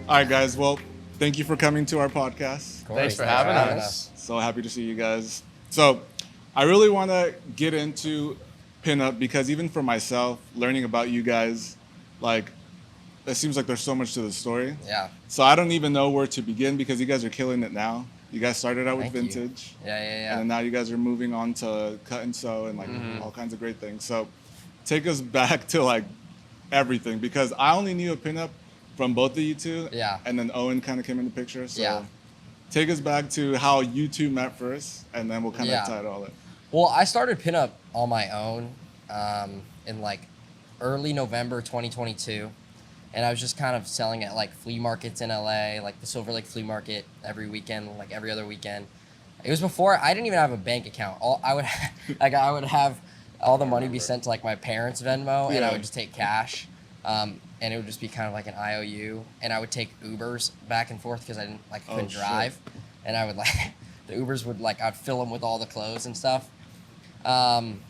All right, guys. Well, thank you for coming to our podcast. Thanks for having us. So happy to see you guys. So I really want to get into pinup because even for myself, learning about you guys, like, it seems like there's so much to the story. Yeah. So I don't even know where to begin because you guys are killing it now. You guys started out with Thank you. vintage. Yeah. And now you guys are moving on to cut and sew and like all kinds of great things. So take us back to like everything because I only knew a pinup from both of you two. Yeah. And then Owen kind of came in the picture. So Yeah. take us back to how you two met first and then we'll kind of Yeah. tie it all in. Well, I started pinup on my own in like early November 2022. And I was just kind of selling at like flea markets in LA, like the Silver Lake Flea Market every weekend, like every other weekend. It was before I didn't even have a bank account. I would have all the money be sent to like my parents' Venmo, and I would just take cash, and it would just be kind of like an IOU. And I would take Ubers back and forth because I couldn't drive, and I would like the Ubers would like I'd fill them with all the clothes and stuff. And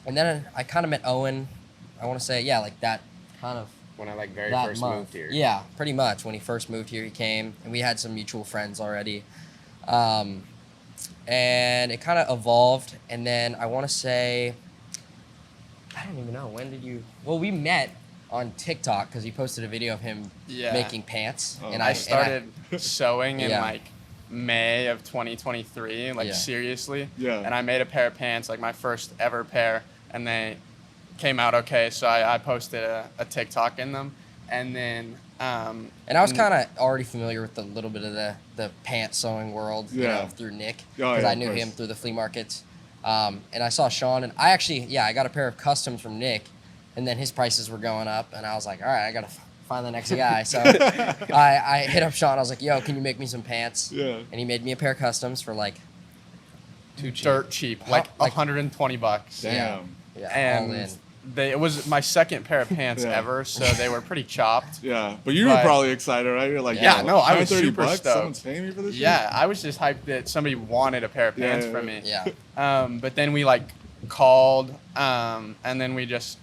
then I kind of met Owen. I want to say like that kind of. When I like very that first month. moved here. Yeah, pretty much. When he first moved here, he came, and we had some mutual friends already. And it kind of evolved, and then I want to say, I don't even know, when did you... Well, we met on TikTok, because he posted a video of him making pants. Oh. And I started sewing in Yeah. like May of 2023, like seriously. Yeah. And I made a pair of pants, like my first ever pair, and they came out okay, so I posted a TikTok in them, and then and I was kind of already familiar with a little bit of the pant sewing world, you know, through Nick, because I knew him through the flea markets, and I saw Sean, and I actually I got a pair of customs from Nick, and then his prices were going up, and I was like, all right, I gotta find the next guy, so I hit up Sean. I was like, yo, can you make me some pants? Yeah. And he made me a pair of customs for like dirt cheap, like $120. Damn. yeah, all in. And it was my second pair of pants ever, so they were pretty chopped. Yeah. But you were probably excited, right? You're like, Yeah, no, I was $130 super stoked. Someone's paying me for this shit? Yeah, I was just hyped that somebody wanted a pair of pants from me. Yeah. But then we like called, and then we just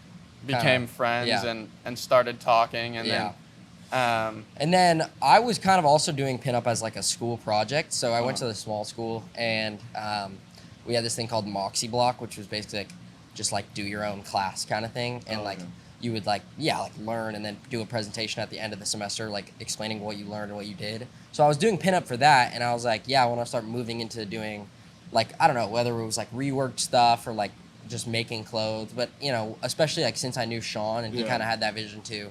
became friends and started talking, and And then I was kind of also doing pinup as like a school project. So I went to the small school, and we had this thing called Moxie Block, which was basically like just like do your own class kind of thing. And you would like learn and then do a presentation at the end of the semester, like explaining what you learned and what you did. So I was doing pinup for that, and I was like, I want to start moving into doing like, I don't know, whether it was like reworked stuff or like just making clothes. But, you know, especially like since I knew Sean and he kind of had that vision too.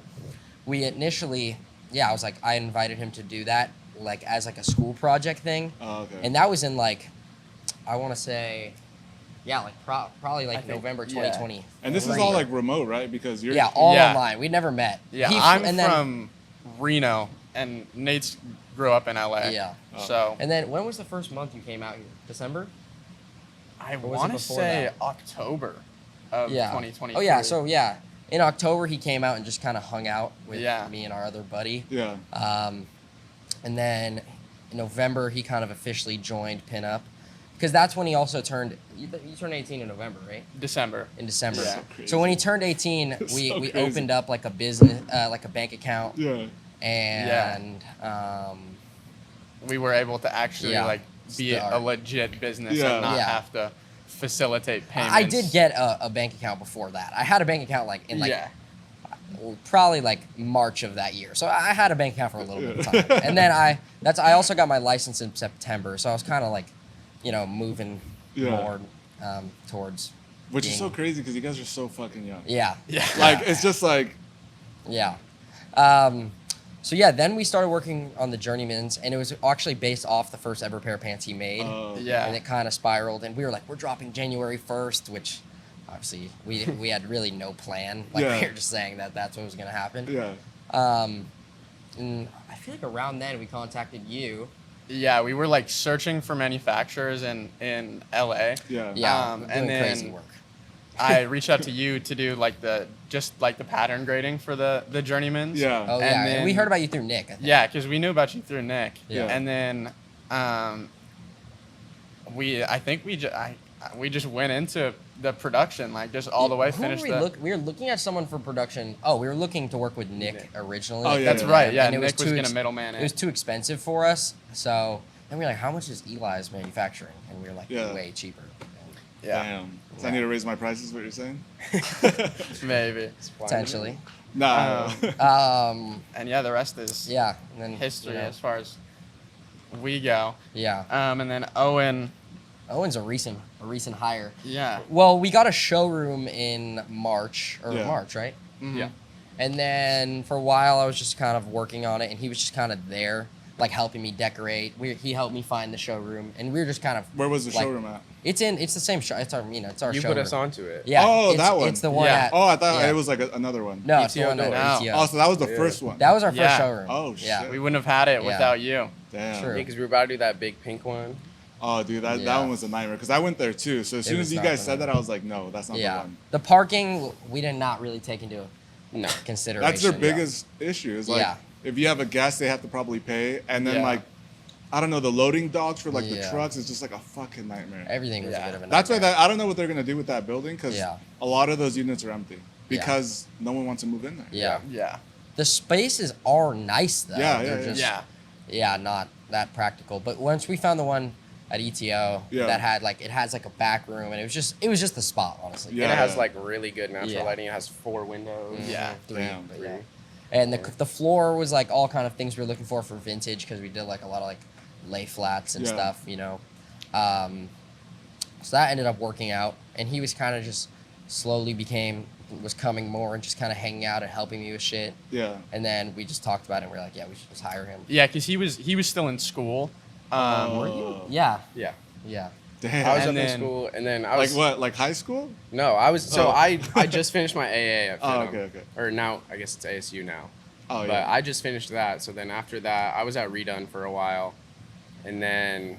We initially, I was like, I invited him to do that like as like a school project thing. Oh, okay. And that was in like, I want to say, like probably like November 2020. And this is all like remote, right? Because you're all online. We'd never met. Yeah, I'm from Reno, and Nate's grew up in LA. Yeah. So. And then when was the first month you came out here? December? I want to say October of 2023. Oh yeah, so in October he came out and just kind of hung out with me and our other buddy. Yeah. And then in November he kind of officially joined Pinup, because that's when he also turned. You turned 18 in November, right? December. In December. Yeah. So when he turned 18, we crazy. opened up like a business, like a bank account. Yeah. And we were able to actually like be a legit business and not have to facilitate payments. I did get a bank account before that. I had a bank account like in like probably like March of that year. So I had a bank account for a little bit of time. And then I also got my license in September. So I was kind of like, you know, moving more towards Which is so crazy because you guys are so fucking young. Yeah. Like, it's just like... Yeah. So then we started working on the Journeymans, and it was actually based off the first ever pair of pants he made. And it kind of spiraled, and we were like, we're dropping January 1st, which obviously we had really no plan. Like we were just saying that that's what was going to happen. Yeah. And I feel like around then we contacted you. Yeah, we were like searching for manufacturers in LA. Yeah. And doing then crazy work. I reached out to you to do like the pattern grading for the Journeymans. Yeah. Oh yeah. And we heard about you through Nick, I think. Yeah, because we knew about you through Nick. Yeah. And then we just went into the production, like just all the way Who finish were we were looking at someone for production. Oh, we were looking to work with Nick originally. Oh, yeah, That's yeah. right. Yeah, And it Nick was too gonna middleman It was too expensive for us. So then we were like, how much is Eli's manufacturing? And we were like, Yeah. way cheaper. Yeah, Damn. So I need to raise my prices, what you're saying? maybe. Potentially. Nah. And yeah, the rest is Yeah. And then history you know, as far as we go. Yeah. And then Owen. Owen's a recent hire. Yeah. Well, we got a showroom in March, right? Mhm. Yeah. And then for a while, I was just kind of working on it, and he was just kind of there, like helping me decorate. He helped me find the showroom, and we were just kind of. Where was the like, showroom at? It's the same show. It's our You showroom. put us onto it. Yeah. Oh, it's, that one. It's the one Yeah. at. Oh, I thought yeah. it was like another one. No, it's the ETO one at door. ETO. Oh, so that was the Yeah. first one. That was our first Yeah. showroom. Oh, Yeah. shit. We wouldn't have had it Yeah. without you. Damn. True. Because we were about to do that big pink one. Oh, dude, that Yeah. one was a nightmare because I went there too. So as soon was as you not guys the said one. that, I was like, no, that's not the Yeah. one. The parking, we did not really take into No. consideration. That's their Yeah. biggest issue. Is like Yeah. if you have a guest, they have to probably pay, and then Yeah. like I don't know, the loading docks for like the Yeah. trucks is just like a fucking nightmare. Everything was Yeah. a bit of a That's why nightmare. I don't know what they're gonna do with that building because Yeah. a lot of those units are empty because no one wants to move in there. Yeah. Yeah. The spaces are nice though. Yeah, They're yeah, just, Yeah. not that practical. But once we found the one at ETO Yeah. that had it has like a back room, and it was just the spot, honestly. Yeah. And it has like really good natural Yeah. lighting. It has 4 windows. Yeah. Three, Damn. but yeah. And the floor was like all kind of things we were looking for vintage because we did like a lot of like lay flats and Yeah. stuff, you know. So that ended up working out, and he was kind of just slowly was coming more and just kind of hanging out and helping me with shit. Yeah. And then we just talked about it, and we were like, yeah, we should just hire him. Yeah, because he was still in school. Were Oh. Yeah, Yeah. yeah. Damn. I was And up in then- school, and then I like was what? Like high school? No, I was so Oh. I just finished my AA at Oh, Pinup. okay. Or now I guess it's ASU now. Oh But yeah. I just finished that. So then after that, I was at Redone for a while, and then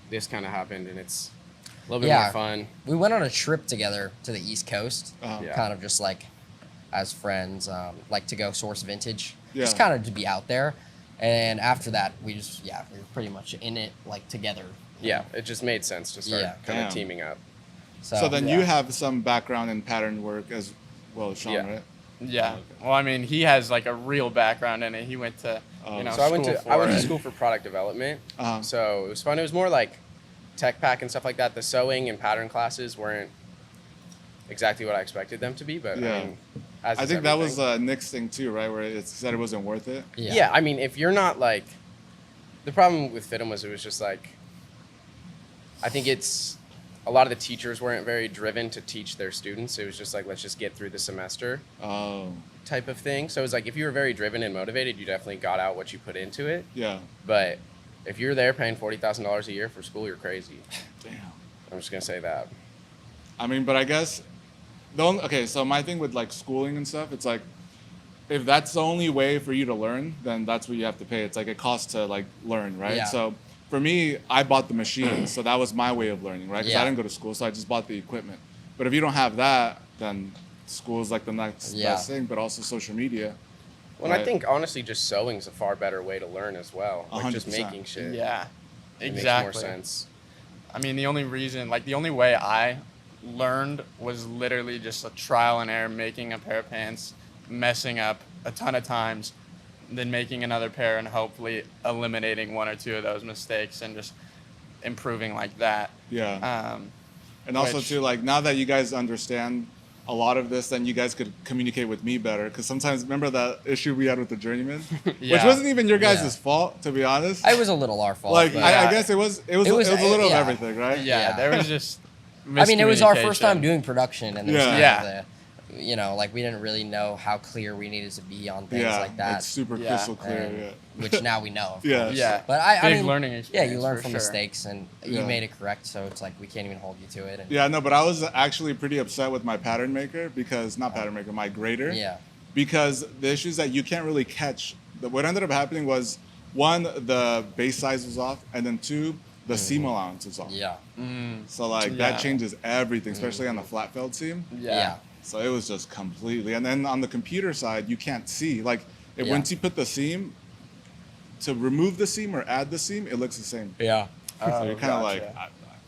this kind of happened, and it's a little bit Yeah. more fun. We went on a trip together to the East Coast, Yeah. kind of just like as friends, like to go source vintage, just Yeah. kind of to be out there. And after that, we were pretty much in it like together. Yeah, it just made sense to start Yeah. kind Damn. of teaming up. So then yeah. you have some background in pattern work as well, Sean, Yeah. right? Yeah. Oh, okay. Well, I mean, he has like a real background in it. He went to, Oh. you know, So I went school to for it. school for product development. Uh-huh. So it was fun. It was more like tech pack and stuff like that. The sewing and pattern classes weren't exactly what I expected them to be, but Yeah. I mean, as I is think that was everything. Nick's thing too, right? Where it said it wasn't worth it. Yeah, I mean, if you're not like, the problem with FITM was it was just like, I think it's, a lot of the teachers weren't very driven to teach their students. It was just like, let's just get through the semester Oh, type of thing. So it was like, if you were very driven and motivated, you definitely got out what you put into it. yeah. But if you're there paying $40,000 a year for school, you're crazy. Damn. I'm just going to say that. I mean, but I guess okay, so my thing with like schooling and stuff, it's like if that's the only way for you to learn, then that's what you have to pay. It's like it costs to like learn, right? Yeah. So for me, I bought the machine, so that was my way of learning, right? Because Yeah. I didn't go to school, so I just bought the equipment. But if you don't have that, then school is like the next Yeah. best thing, but also social media. Well, and I Right. think honestly, just sewing's a far better way to learn as well. Like just 100%. making shit. Yeah. It Exactly. makes more sense. I mean, the only way I learned was literally just a trial and error, making a pair of pants, messing up a ton of times, then making another pair and hopefully eliminating one or two of those mistakes and just improving like that. Yeah. And also which- too, like now that you guys understand a lot of this, then you guys could communicate with me better. Because sometimes, remember that issue we had with the journeyman, which Yeah. wasn't even your guys' Yeah. fault, to be honest. It was a little our fault. Like but- I guess it was a little of yeah. everything, right? Yeah, Yeah. there was just I mean, it was our first time miscommunication. doing production, and there was Yeah. kind Yeah. of like we didn't really know how clear we needed to be on things Yeah, like that. it's super Yeah. crystal clear. and- Yeah. Which now we know. Of Yeah. course. Yeah. But I Big mean, learning yeah, experience. you learn for from sure. mistakes, and Yeah. you made it correct. So it's like we can't even hold you to it. And, Yeah, no, but I was actually pretty upset with my pattern maker not pattern maker, my grader. yeah. Because the issue is that you can't really catch. What ended up happening was, one, the base size was off, and then two, the seam allowance was off. Yeah. So like Yeah. that changes everything, especially on the flat felt seam. Yeah. So it was just completely. And then on the computer side, you can't see. Like Yeah. once you put the seam, to remove the seam or add the seam, it looks the same. Yeah. So you're kind of gotcha. like,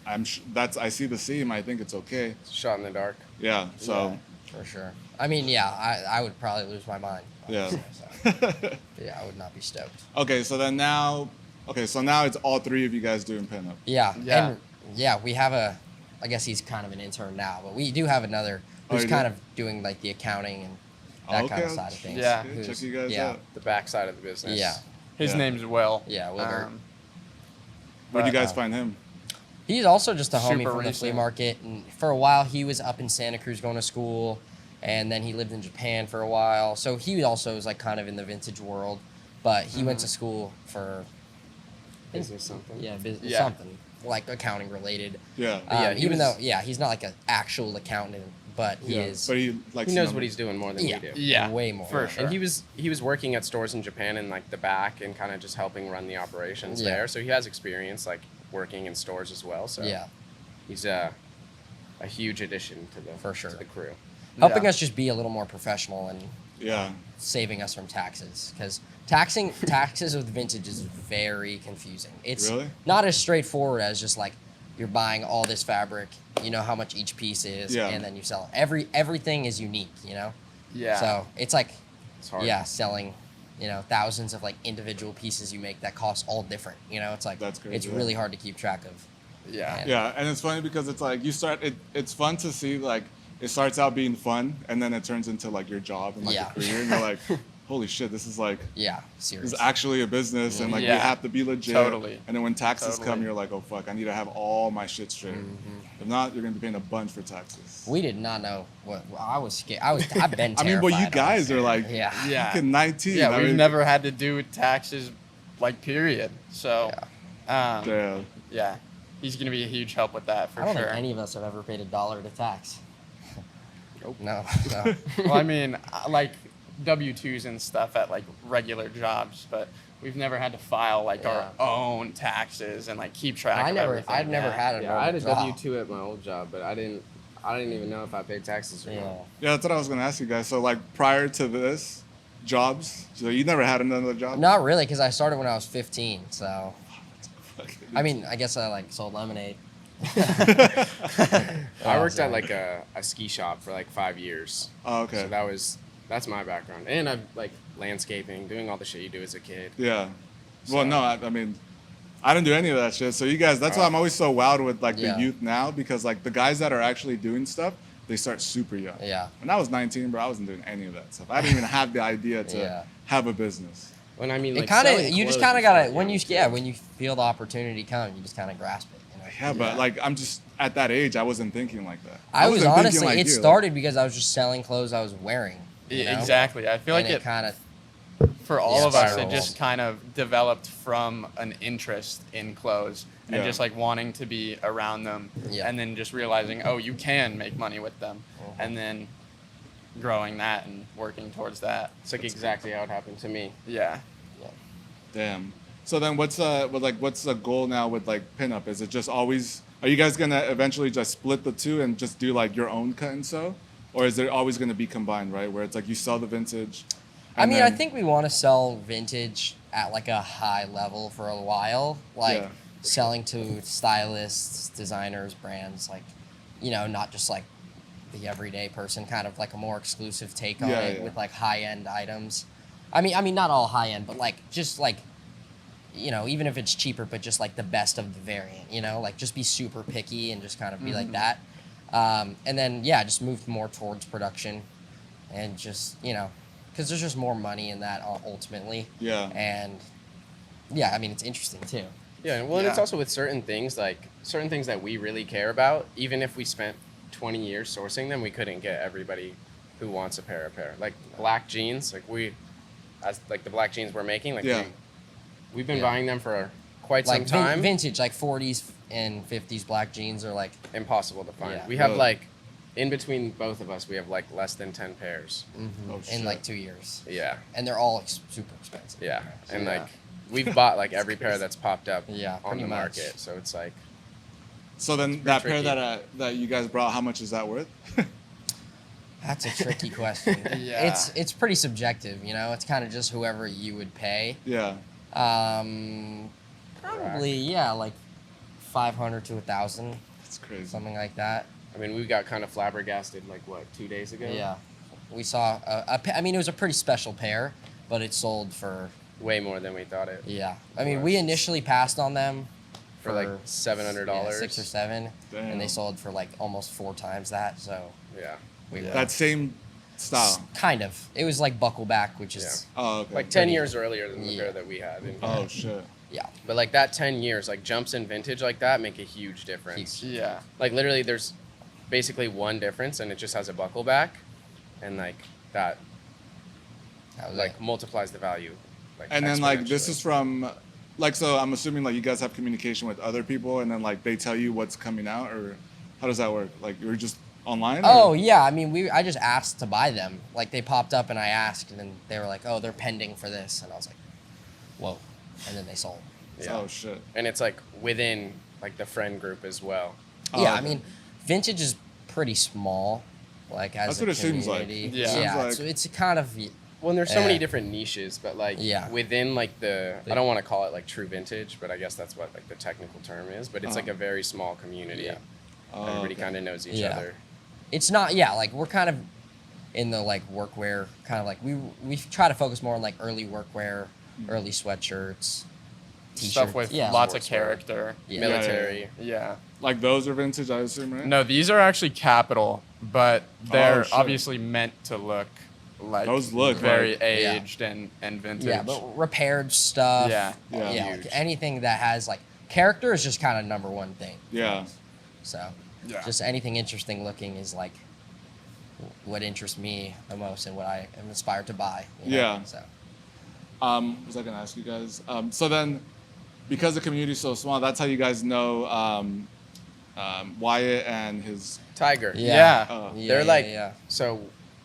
I see the seam. I think it's okay. Shot in the dark. Yeah. So. For sure. I mean, yeah, I would probably lose my mind. Yeah. honestly, so. But yeah, I would not be stoked. Okay. So now it's all three of you guys doing pinup. Yeah. Yeah. And yeah, we have I guess he's kind of an intern now, but we do have another Oh, who's you kind do? of doing like the accounting and that kind of side of things. Yeah. Okay, Who's- check you guys yeah. out. The backside of the business. Yeah. His Yeah. name's Will. Yeah, Wilbert. Where'd you But, guys find him? He's also just a homie Super from the flea recent. market, and for a while he was up in Santa Cruz going to school, and then he lived in Japan for a while. So he also was like kind of in the vintage world, but he went to school for Business something. Yeah. something like accounting related. Yeah. Yeah, he even was- though he's not like an actual accountant, but he Yeah. is. But he likes He knows numbers. what he's doing more than Yeah. we do. Yeah. way more. For sure. And he was working at stores in Japan in like the back and kind of just helping run the operations Yeah. there. So he has experience like working in stores as well. So Yeah, he's a huge addition to the For sure. to the crew. helping Yeah. us just be a little more professional and Yeah. saving us from taxes, because taxes with vintage is very confusing. It's Really? not as straightforward as just like you're buying all this fabric, you know how much each piece is, Yeah. and then you sell it. Everything is unique, you know. Yeah. So it's like It's hard. selling, thousands of like individual pieces you make that cost all different. It's like That's crazy, it's yeah. really hard to keep track of. Yeah. Yeah, and it's funny because it's like it's fun to see like it starts out being fun and then it turns into like your job and like Yeah. a career and you're like, holy shit, this is like Yeah, this serious. is actually a business and like Yeah. we have to be legit. Totally. And then when taxes come, Totally. you're like, oh fuck, I need to have all my shit straight. If not, you're gonna be paying a bunch for taxes. We did not know what I was scared. I've been. I mean, but you terrified, guys are like Yeah. Yeah. fucking 19. Yeah, I we've mean, never had to do taxes, like, period. So, Yeah. yeah, he's going to be a huge help with that for I don't sure. think any of us have ever paid $1 to tax. Nope. No. Well, I mean, like, W-2s and stuff at, like, regular jobs, but we've never had to file, like, our own taxes and, like, keep track of everything. I've never had a Yeah, I had a normal W-2 at my old job, but I didn't even know if I paid taxes or Yeah. not. Yeah, that's what I was gonna ask you guys. So like prior to this, jobs. So you never had another job? Not really, because I started when I was 15. So Fucking- I mean, I guess I like sold lemonade. I worked at like a ski shop for like 5 years. Oh, okay. So that's my background. And I've like landscaping, doing all the shit you do as a kid. Yeah. Well, no, I mean, I didn't do any of that shit. So you guys, that's why I'm always so wowed with like Yeah. the youth now, because like the guys that are actually doing stuff, they start super young. Yeah. When I was 19, bro, I wasn't doing any of that stuff. I didn't even have the idea to Yeah. have a business. When I mean, It like, kind of selling you just clothes kind of is gotta not when you young, too. when you feel the opportunity come, you just kind of grasp it. Yeah, but like I'm just at that age, I wasn't thinking like that. I was wasn't thinking honestly, like it you, like- started because I was just selling clothes I was wearing. You know? Exactly. I feel And like it kind of for all Yeah, of us, it spiraled. just kind of developed from an interest in clothes and Yeah. just like wanting to be around them, Yeah. and then just realizing, oh, you can make money with them, and then growing that and working towards that. It's like exactly how it happened to me. Yeah. Damn. So then what's the goal now with like pinup? Is it just always, are you guys gonna eventually just split the two and just do like your own cut and sew? Or is it always gonna be combined, right? Where it's like you sell the vintage. I and mean, I then- think we want to sell vintage at like a high level for a while, like Yeah. selling to stylists, designers, brands, like, not just like the everyday person, kind of like a more exclusive take on Yeah, it yeah. with like high end items. I mean, not all high end, but like just like, even if it's cheaper, but just like the best of the variant, like just be super picky and just kind of be like that. And then, just move more towards production and just, because there's just more money in that ultimately. Yeah. And I mean, it's interesting too. Yeah, well, and it's Yeah. also with certain things that we really care about. Even if we spent 20 years sourcing them, we couldn't get everybody who wants a pair. Like black jeans, like the black jeans we're making, like Yeah. we've been Yeah. buying them for quite Like some time. vintage, like 40s and 50s black jeans are like, Impossible to find. Yeah. We have Really? like, in between both of us, we have like less than 10 pairs. Oh, in shit. like 2 years. Yeah, And they're all super expensive. yeah, and Yeah. like we've bought like every pair that's popped up Yeah, on pretty the much. market. So it's like, So then that pair tricky. that you guys brought, how much is that worth? That's a tricky question. Yeah. It's pretty subjective, It's kind of just whoever you would pay. Yeah. Probably, like 500 to 1,000, That's crazy. something like that. I mean, we got kind of flabbergasted like what 2 days ago. Yeah, we saw. I mean, it was a pretty special pair, but it sold for. Way more than we thought it. Yeah, I mean, we initially passed on them For like $700. yeah, 6 or 7, Damn. and they sold for like almost 4 times that. So Yeah. we Yeah. That same style. kind of. It was like buckleback, which is Oh, okay. Like 10 years earlier than the Yeah. pair that we had. And, Oh shit. yeah. But like that 10 years, like jumps in vintage like that make a huge difference. Huge. Yeah. Like literally there's basically one difference and it just has a buckle back and like that That was like multiplies the value. Like And then like this exponentially. is from, like, so I'm assuming like you guys have communication with other people, and then like they tell you what's coming out, or how does that work? Like you're just online? Oh or? yeah, I mean, I just asked to buy them. Like they popped up and I asked, and then they were like, "Oh, they're pending for this," and I was like, "Whoa!" And then they sold. Yeah. Oh shit. And it's like within like the friend group as well. Oh, Yeah, I okay. mean, vintage is pretty small. Like as That's a what it seems like. community. Yeah. Seems Yeah, like- it's kind of Well, and there's so many Yeah. different niches, but like Yeah. within like I don't want to call it like true vintage, but I guess that's what like the technical term is. But it's like Uh-huh. a very small community. Yeah. Oh, Everybody okay. kind of knows each Yeah. other. it's not. Yeah, like we're kind of in the like workwear kind of like we try to focus more on like early workwear, early sweatshirts, t-shirts. Stuff with yeah. lots of Sportswear. character. Yeah. Military. Yeah. Like those are vintage, I assume, right? No, these are actually capital, but they're shit. obviously meant to look like Those look very like- Yeah. aged and vintage. Yeah, but repaired stuff. Yeah. Yeah. yeah. Huge. Like anything that has like character is just kind of number one thing. Yeah. So, Yeah. just anything interesting looking is like what interests me the most and what I am inspired to buy. You know? Yeah. So, Was I gonna ask you guys? So then, because the community is so small, that's how you guys know Wyatt and his. Tiger. Yeah. They're like yeah. so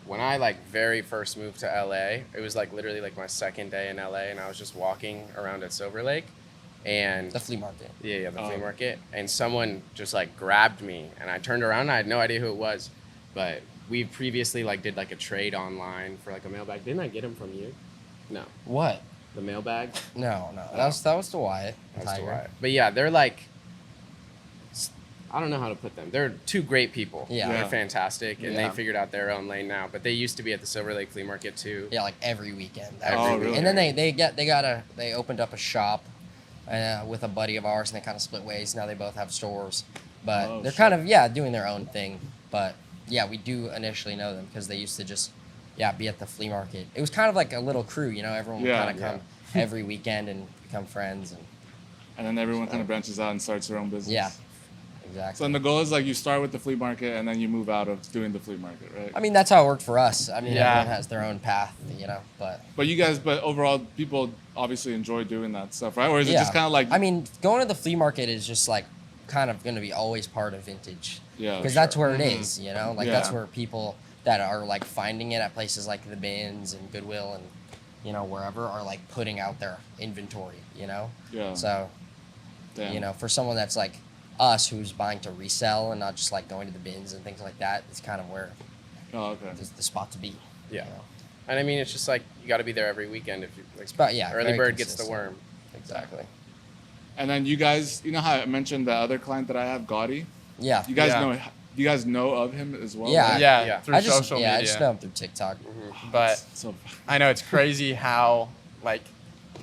when I like very first moved to LA, it was like literally like my second day in LA and I was just walking around at Silver Lake and The flea market. the flea Oh. market and someone just like grabbed me and I turned around and I had no idea who it was. But we previously like did like a trade online for like a mailbag. Didn't I get him from you? No. What? The mailbag? No. That was the Wyatt. That's Tiger. why. But yeah, they're like I don't know how to put them. They're two great people. Yeah. They're Yeah. fantastic and Yeah. they figured out their own lane now. But they used to be at the Silver Lake Flea Market too. Yeah, like every weekend. Oh, really? And then they opened up a shop with a buddy of ours, and they kind of split ways. Now they both have stores, but Oh, they're shit. kind of doing their own thing. But yeah, we do initially know them because they used to just be at the flea market. It was kind of like a little crew, you know. Everyone would Yeah, kind of come every weekend and become friends, and And then everyone kind of branches out and starts their own business. yeah, exactly. So then the goal is like you start with the flea market and then you move out of doing the flea market, right? I mean, that's how it worked for us. I mean, Yeah. everyone has their own path, you know. But overall, people obviously enjoy doing that stuff, right? Or is it just kind of like? I mean, going to the flea market is just like kind of going to be always part of vintage. Yeah, Because sure. that's where it Mhm. is, you know? Like, Yeah. that's where people that are, like, finding it at places like the Bins and Goodwill and, you know, wherever are, like, putting out their inventory, you know? Yeah. So, Damn. you know, for someone that's like us who's buying to resell and not just, like, going to the Bins and things like that, it's kind of where Oh, okay. there's the spot to be. Yeah. You know? And I mean, it's just like you got to be there every weekend if you like. But, early very bird gets the consistent. worm. Exactly. And then you guys, you know how I mentioned the other client that I have, Gotti? Yeah. You guys Yeah. know? You guys know of him as well? Yeah. right? Yeah, Yeah. through I just, social I media. just know him through TikTok. But So, I know it's crazy how like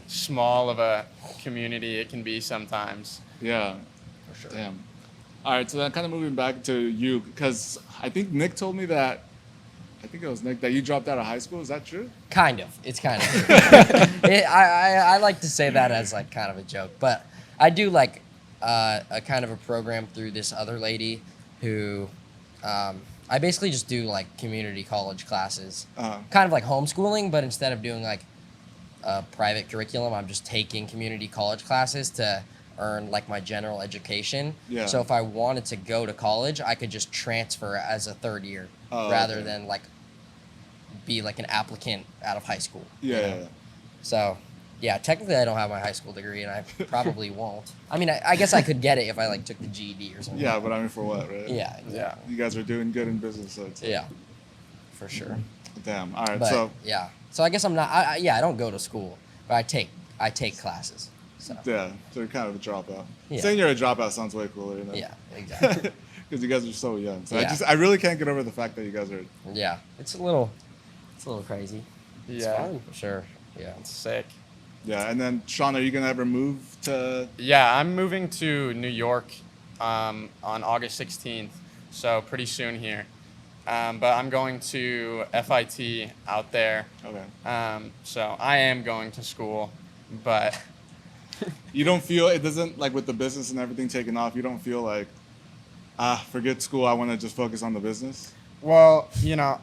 small of a community it can be sometimes. yeah. For sure. Damn. All right. So then, kind of moving back to you, because I think Nick told me that. I think it was Nick that you dropped out of high school. Is that true? Kind of. It's kind of. I like to say that as like kind of a joke, but I do like a kind of a program through this other lady who I basically just do like community college classes, kind of like homeschooling, but instead of doing like a private curriculum, I'm just taking community college classes to earn like my general education. Yeah. So if I wanted to go to college, I could just transfer as a third year rather okay. than like be like an applicant out of high school. Yeah. you know? Yeah, yeah. So, yeah, technically I don't have my high school degree, and I probably won't. I mean, I guess I could get it if I like took the GED or something. Yeah, but I mean, for what, right? Yeah. Yeah. You guys are doing good in business, so it's Yeah. For sure. damn. All right. But So yeah, so I guess I'm not. I don't go to school, but I take classes. So Yeah, so you're kind of a dropout. Yeah. Saying you're a dropout sounds way cooler, you know? yeah, exactly. Because you guys are so young. So Yeah. I really can't get over the fact that you guys are. Yeah, it's a little crazy Yeah. for sure. Yeah. It's sick. Yeah, and then Sean, are you gonna ever move to? Yeah, I'm moving to New York on August 16th, so pretty soon here. But I'm going to FIT out there. Okay. So I am going to school, but You don't feel it doesn't like with the business and everything taking off. You don't feel like, forget school. I want to just focus on the business. well,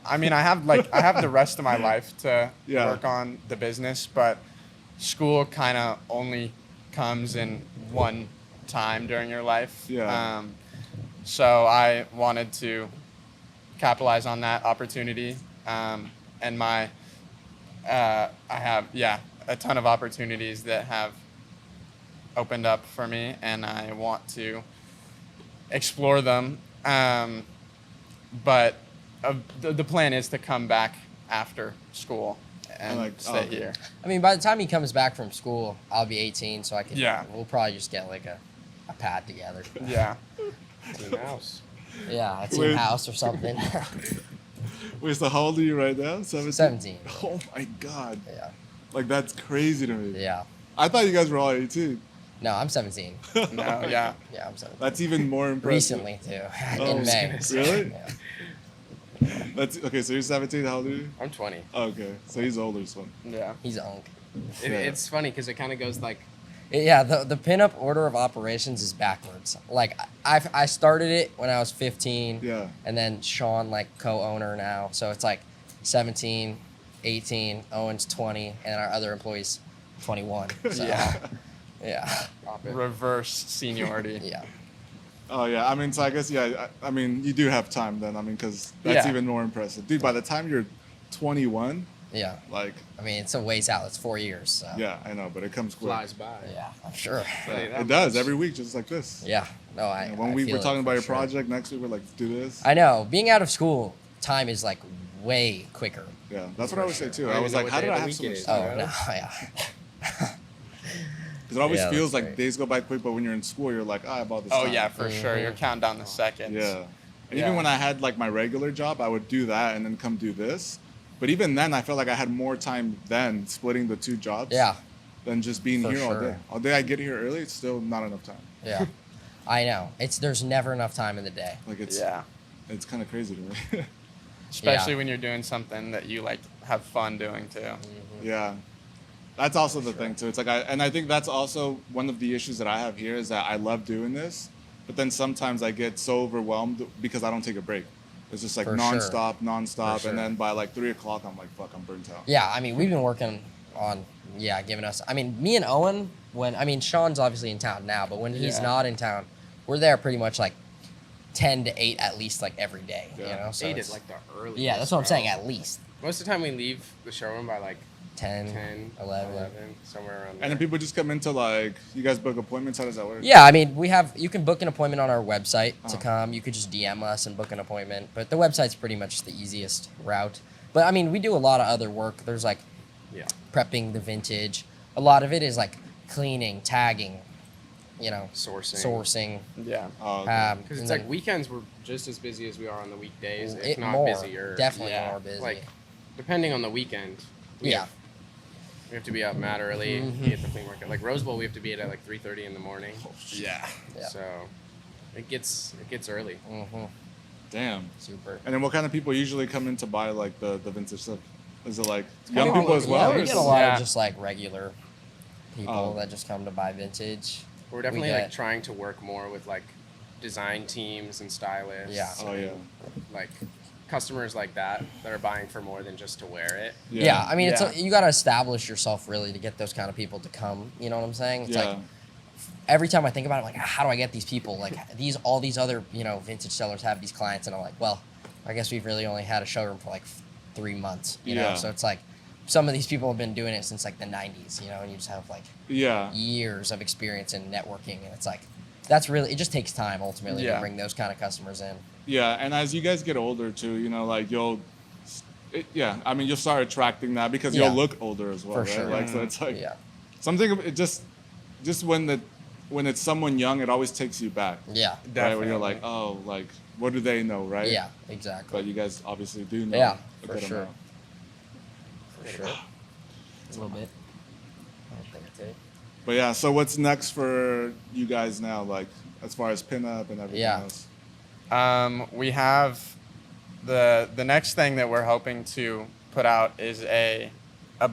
I mean, I have the rest of my life to Yeah. work on the business, but school kind of only comes in one time during your life. Yeah. So I wanted to capitalize on that opportunity, and I have a ton of opportunities that have opened up for me, and I want to explore them. But the plan is to come back after school and stay okay. here. I mean, by the time he comes back from school, I'll be 18, so I can. Yeah. We'll probably just get like a pad together. Yeah. Team house. Yeah, a team Wait. house or something. Wait, so how old are you right now? 17? 17. Oh my God. Yeah. Like that's crazy to me. Yeah. I thought you guys were all 18. No, I'm 17. No, yeah. Yeah, I'm 17. That's even more impressive. Recently too, Oh, in May. really? Yeah. That's okay. So you're 17. How old are you? I'm 20. Oh, okay, so he's older, so. Yeah. He's a hunk. It's funny because it kind of goes like, Yeah, the pinup order of operations is backwards. Like I started it when I was 15. Yeah. And then Sean like co-owner now, so it's like 17, 18, Owen's 20, and our other employees 21. So, Yeah. yeah, drop it. Reverse seniority. yeah. Oh yeah. I mean, so I guess I mean, you do have time then. I mean, because that's Yeah. even more impressive, dude. By the time you're 21, Yeah. like, I mean, it's a ways out. It's 4 years. So. yeah, I know, but it comes quick. Flies by. Yeah, I'm sure. Yeah, Hey, that it does much. every week, just like this. Yeah. No, I. And one I week feel we're it talking for about your sure. project. Next week we're like, do this. I know. Being out of school, time is like way quicker. Yeah, that's what I would say too. I don't I was even like, know how what did day I of the have week so it much is. time? Oh no, yeah. Because it always Yeah, feels that's like great. days go by quick, but when you're in school, you're like, I have all this Oh time. yeah, for sure. You're counting down the seconds. Yeah. And Yeah. even when I had like my regular job, I would do that and then come do this. But even then, I felt like I had more time then splitting the two jobs Yeah. than just being For here all sure. day. All day I get here early, it's still not enough time. Yeah. I know. There's never enough time in the day. Like it's kind of crazy to me. Especially Yeah. when you're doing something that you like have fun doing too. Yeah. That's also the thing too. It's like I think that's also one of the issues that I have here is that I love doing this, but then sometimes I get so overwhelmed because I don't take a break. It's just like For nonstop, For sure. and then by like 3 o'clock I'm like, fuck, I'm burnt out. Yeah, I mean, we've been working on, giving us. I mean, me and Owen, Sean's obviously in town now, but when he's Yeah. not in town, we're there pretty much like 10 to 8 at least, like every day. You Yeah. know, so 8 it's- is like the earliest. yeah, that's what I'm bro. saying. At least Most of the time we leave the showroom by like 10, 10, 11. 11, somewhere around there. And then people just come into like, you guys book appointments. How does that work? Yeah, I mean, you can book an appointment on our website to Uh-huh. come. You could just DM us and book an appointment, but the website's pretty much the easiest route. But I mean, we do a lot of other work. There's like Yeah. prepping the vintage. A lot of it is like cleaning, tagging, sourcing. Yeah. Oh, okay. Because and it's then like weekends we're just as busy as we are on the weekdays, if it not more, busier. definitely Yeah. more busy. Like, depending on the weekend. we yeah, have- We have to be up mad early, be at the flea market. Like Rose Bowl, we have to be at like 3:30 in the morning. Yeah. Yeah. So it gets early. hmm Damn. super. And then what kind of people usually come in to buy like the vintage stuff? Is it like young Kinda people as all- well? Yeah, or we is get a it- lot Yeah. of just like regular people Oh. that just come to buy vintage. We're definitely get- like trying to work more with like design teams and stylists. Yeah. Oh yeah. Like customers like that are buying for more than just to wear it. Yeah, I mean, Yeah. you got to establish yourself really to get those kind of people to come. You know what I'm saying? It's Yeah. like every time I think about it, I'm like, how do I get these people? Like all these other vintage sellers have these clients, and I'm like, well, I guess we've really only had a showroom for like 3 months. You know, Yeah. so it's like some of these people have been doing it since like the 90s. You know, and you just have like Yeah. years of experience in networking, and it's like that's really it just takes time ultimately to Yeah. bring those kind of customers in. Yeah, and as you guys get older too, like you'll start attracting that because Yeah. you'll look older as well, For right? sure. Like so, it's like Yeah. something. It just just when it's someone young, it always takes you back. Yeah. Right, Definitely. where you're like, oh, like, what do they know, right? Yeah, exactly. But you guys obviously do know Yeah, a for good sure. amount. For sure. A little bit. I don't think it's it. But yeah, so what's next for you guys now, like as far as pinup and everything Yeah. else? We have the next thing that we're hoping to put out is a